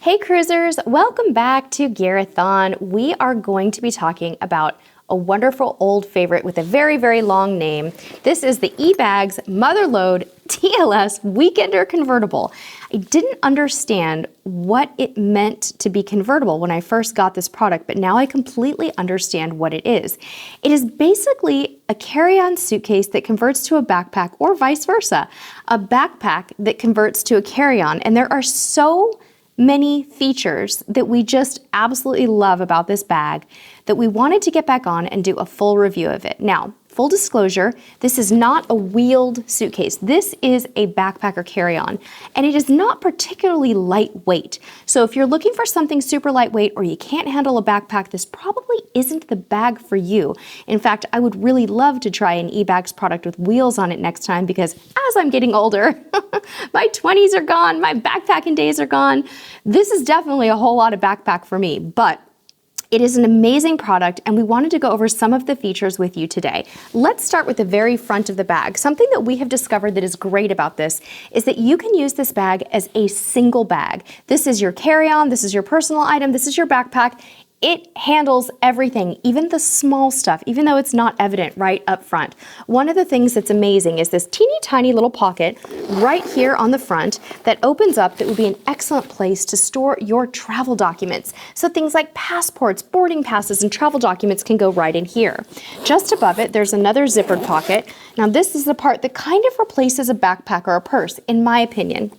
Hey cruisers, welcome back to Gear-Athon. We are going to be talking about a wonderful old favorite with a very, very long name. This is the eBags Lode TLS Weekender Convertible. I didn't understand what it meant to be convertible when I first got this product, but now I completely understand what it is. It is basically a carry-on suitcase that converts to a backpack or vice versa. A backpack that converts to a carry-on, and there are so many features that we just absolutely love about this bag that we wanted to get back on and do a full review of it. Now, full disclosure, this is not a wheeled suitcase. This is a backpack or carry-on, and it is not particularly lightweight. So if you're looking for something super lightweight or you can't handle a backpack, this probably isn't the bag for you. In fact, I would really love to try an eBags product with wheels on it next time because as I'm getting older, my 20s are gone, my backpacking days are gone. This is definitely a whole lot of backpack for me, but it is an amazing product, and we wanted to go over some of the features with you today. Let's start with the very front of the bag. Something that we have discovered that is great about this is that you can use this bag as a single bag. This is your carry-on, this is your personal item, this is your backpack. It handles everything, even the small stuff, even though it's not evident right up front. One of the things that's amazing is this teeny tiny little pocket right here on the front that opens up that would be an excellent place to store your travel documents. So things like passports, boarding passes, and travel documents can go right in here. Just above it, there's another zippered pocket. Now this is the part that kind of replaces a backpack or a purse, in my opinion.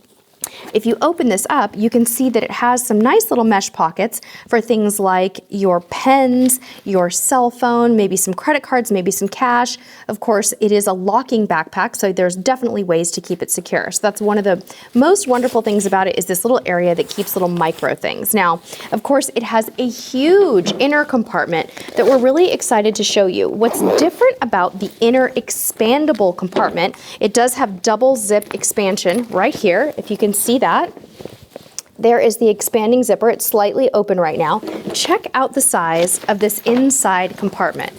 If you open this up, you can see that it has some nice little mesh pockets for things like your pens, your cell phone, maybe some credit cards, maybe some cash. Of course, it is a locking backpack, so there's definitely ways to keep it secure. So that's one of the most wonderful things about it is this little area that keeps little micro things. Now, of course, it has a huge inner compartment that we're really excited to show you. What's different about the inner expandable compartment, it does have double zip expansion right here, if you can see that. There is the expanding zipper. It's slightly open right now. Check out the size of this inside compartment.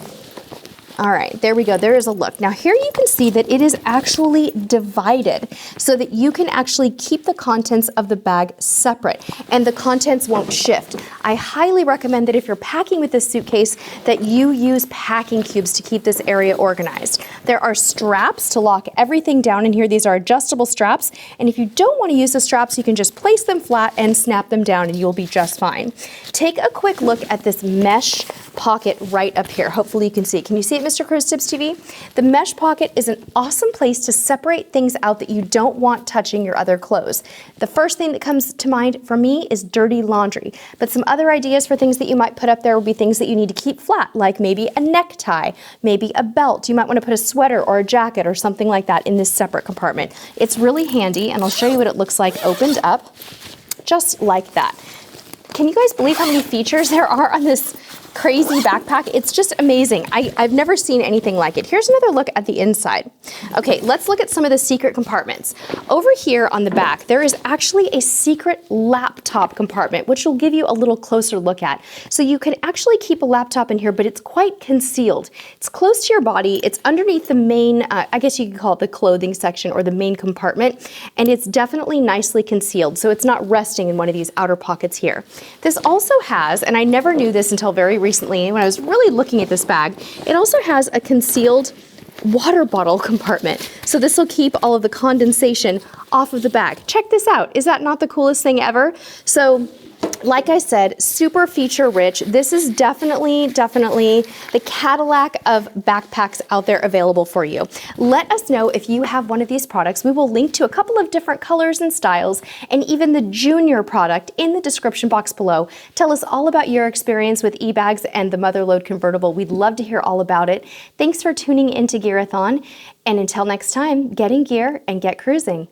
All right, there we go. There is a look. Now here you can see that it is actually divided so that you can actually keep the contents of the bag separate and the contents won't shift. I highly recommend that if you're packing with this suitcase that you use packing cubes to keep this area organized. There are straps to lock everything down in here. These are adjustable straps, and if you don't want to use the straps, you can just place them flat and snap them down and you'll be just fine. Take a quick look at this mesh pocket right up here. Hopefully you can see it. Can you see it, Mr. Cruise Tips TV? The mesh pocket is an awesome place to separate things out that you don't want touching your other clothes. The first thing that comes to mind for me is dirty laundry, but some other ideas for things that you might put up there would be things that you need to keep flat, like maybe a necktie, maybe a belt. You might want to put a sweater or a jacket or something like that in this separate compartment. It's really handy, and I'll show you what it looks like opened up, just like that. Can you guys believe how many features there are on this crazy backpack? It's just amazing. I've never seen anything like it. Here's another look at the inside. Okay, let's look at some of the secret compartments. Over here on the back, there is actually a secret laptop compartment, which will give you a little closer look at. So you can actually keep a laptop in here, but it's quite concealed. It's close to your body. It's underneath the main, I guess you could call it the clothing section or the main compartment, and it's definitely nicely concealed, so it's not resting in one of these outer pockets here. This also has, and I never knew this until very recently when I was really looking at this bag, it also has a concealed water bottle compartment. So this will keep all of the condensation off of the bag. Check this out. Is that not the coolest thing ever? So like I said, super feature rich. This is definitely the Cadillac of backpacks out there available for you. Let us know if you have one of these products. We will link to a couple of different colors and styles and even the junior product in the description box below. Tell us all about your experience with eBags and the Lode Convertible. We'd love to hear all about it. Thanks for tuning into Gear-Athon, and until next time, get in gear and get cruising.